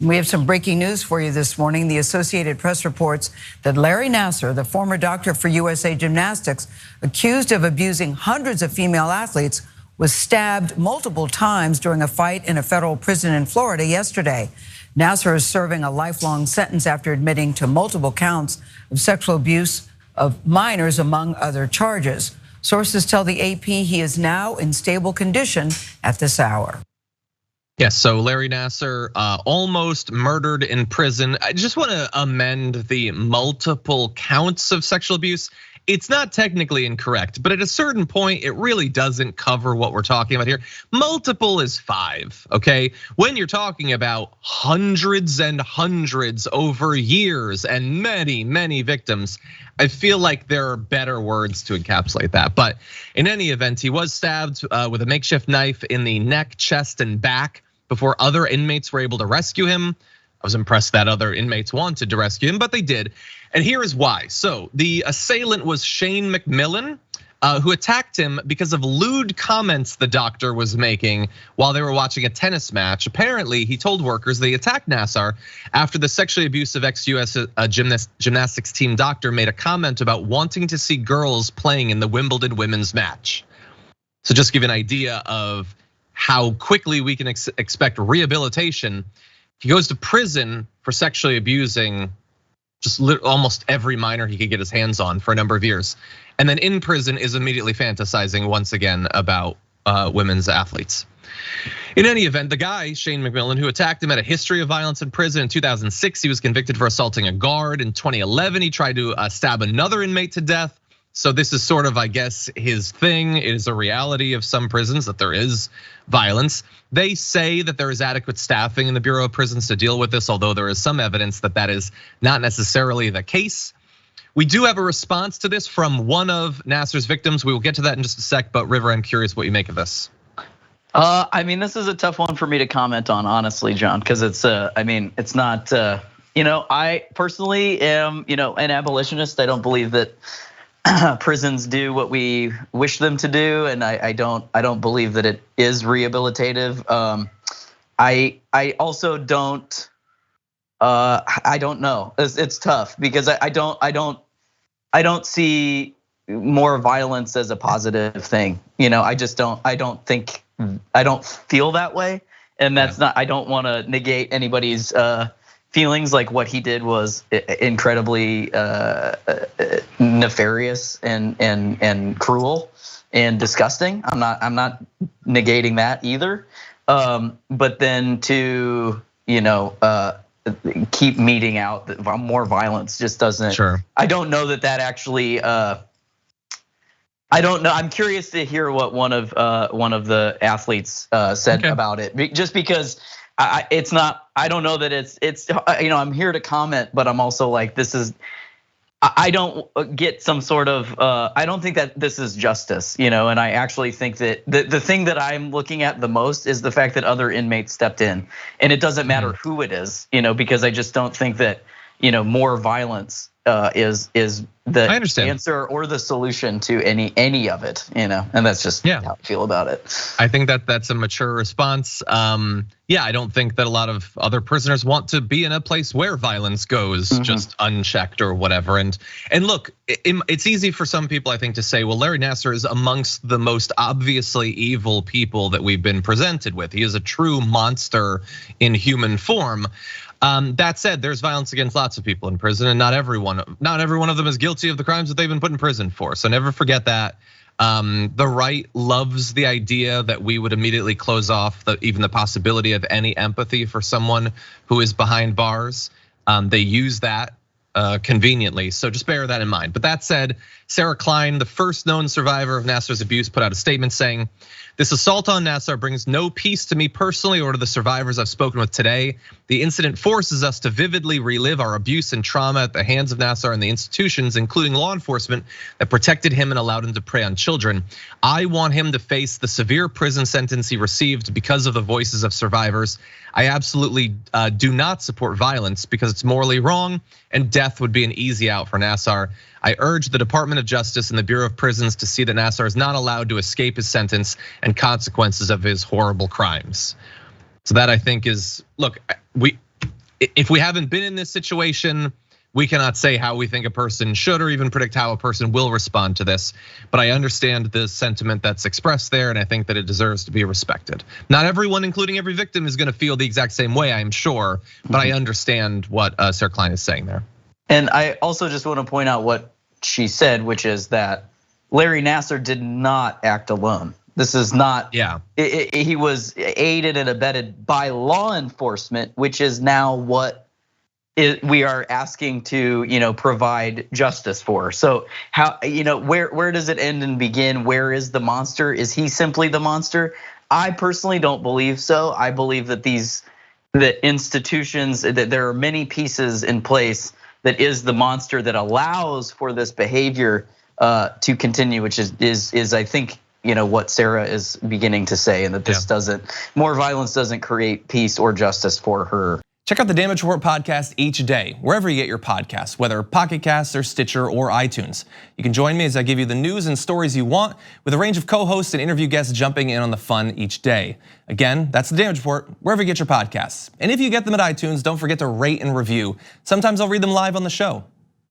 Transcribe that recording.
We have some breaking news for you this morning. The Associated Press reports that Larry Nassar, the former doctor for USA Gymnastics, accused of abusing hundreds of female athletes, was stabbed multiple times during a fight in a federal prison in Florida yesterday. Nassar is serving a lifelong sentence after admitting to multiple counts of sexual abuse of minors, among other charges. Sources tell the AP he is now in stable condition at this hour. Yes, so Larry Nassar almost murdered in prison. I just want to amend the multiple counts of sexual abuse. It's not technically incorrect, but at a certain point, it really doesn't cover what we're talking about here. Multiple is 5, okay? When you're talking about hundreds and hundreds over years and many, many victims, I feel like there are better words to encapsulate that. But in any event, he was stabbed with a makeshift knife in the neck, chest, and back before other inmates were able to rescue him. I was impressed that other inmates wanted to rescue him, but they did. And here is why. So the assailant was Shane McMillan, who attacked him because of lewd comments the doctor was making while they were watching a tennis match. Apparently, he told workers they attacked Nassar after the sexually abusive ex-US gymnastics team doctor made a comment about wanting to see girls playing in the Wimbledon women's match. So just to give you an idea of how quickly we can expect rehabilitation. He goes to prison for sexually abusing just almost every minor he could get his hands on for a number of years. And then in prison is immediately fantasizing once again about women's athletes. In any event, the guy, Shane McMillan, who attacked him, had a history of violence in prison. In 2006, he was convicted for assaulting a guard. In 2011, he tried to stab another inmate to death. So this is sort of, I guess, his thing. It is a reality of some prisons that there is violence. They say that there is adequate staffing in the Bureau of Prisons to deal with this, although there is some evidence that that is not necessarily the case. We do have a response to this from one of Nassar's victims. We will get to that in just a sec, but River, I'm curious what you make of this. I mean, this is a tough one for me to comment on, honestly, John, because it's, I mean, it's not, I personally am, an abolitionist. I don't believe that prisons do what we wish them to do, and I don't believe that it is rehabilitative. I also don't. I don't know. It's tough because I don't see more violence as a positive thing. I just don't. I don't think. I don't feel that way, and that's not. I don't want to negate anybody's feelings. Like what he did was incredibly nefarious and cruel and disgusting. I'm not negating that either. But then to keep meting out more violence just doesn't. Sure. I don't know that actually. I don't know. I'm curious to hear what one of the athletes said about it, just because. It's not. I don't know that it's. I'm here to comment, but I'm also like, this is. I don't get some sort of. I don't think that this is justice, and I actually think that the thing that I'm looking at the most is the fact that other inmates stepped in, and it doesn't matter who it is, because I just don't think that more violence is the answer or the solution to any of it, and that's just how I feel about it. I think that that's a mature response. I don't think that a lot of other prisoners want to be in a place where violence goes just unchecked or whatever. And look, it's easy for some people, I think, to say, well, Larry Nassar is amongst the most obviously evil people that we've been presented with. He is a true monster in human form. That said, there's violence against lots of people in prison, and not every one of them is guilty of the crimes that they've been put in prison for. So never forget that. The right loves the idea that we would immediately close off even the possibility of any empathy for someone who is behind bars. They use that conveniently, so just bear that in mind. But that said, Sarah Klein, the first known survivor of Nassar's abuse, put out a statement saying, "This assault on Nassar brings no peace to me personally or to the survivors I've spoken with today. The incident forces us to vividly relive our abuse and trauma at the hands of Nassar and the institutions, including law enforcement, that protected him and allowed him to prey on children. I want him to face the severe prison sentence he received because of the voices of survivors. I absolutely do not support violence because it's morally wrong, and death would be an easy out for Nassar. I urge the Department of Justice and the Bureau of Prisons to see that Nassar is not allowed to escape his sentence and consequences of his horrible crimes." So that, I think, is, look, if we haven't been in this situation, we cannot say how we think a person should or even predict how a person will respond to this. But I understand the sentiment that's expressed there, and I think that it deserves to be respected. Not everyone, including every victim, is gonna feel the exact same way, I'm sure, but I understand what Sarah Klein is saying there. And I also just want to point out what she said, which is that Larry Nassar did not act alone. This is not, he was aided and abetted by law enforcement, which is now what we are asking to provide justice for. So how, where does it end and begin? Where is the monster? Is he simply the monster? I personally don't believe so. I believe that the institutions, that there are many pieces in place that is the monster that allows for this behavior to continue, which is I think what Sarah is beginning to say, and that this more violence doesn't create peace or justice for her. Check out the Damage Report podcast each day, wherever you get your podcasts, whether Pocket Casts or Stitcher or iTunes. You can join me as I give you the news and stories you want, with a range of co-hosts and interview guests jumping in on the fun each day. Again, that's the Damage Report, wherever you get your podcasts. And if you get them at iTunes, don't forget to rate and review. Sometimes I'll read them live on the show.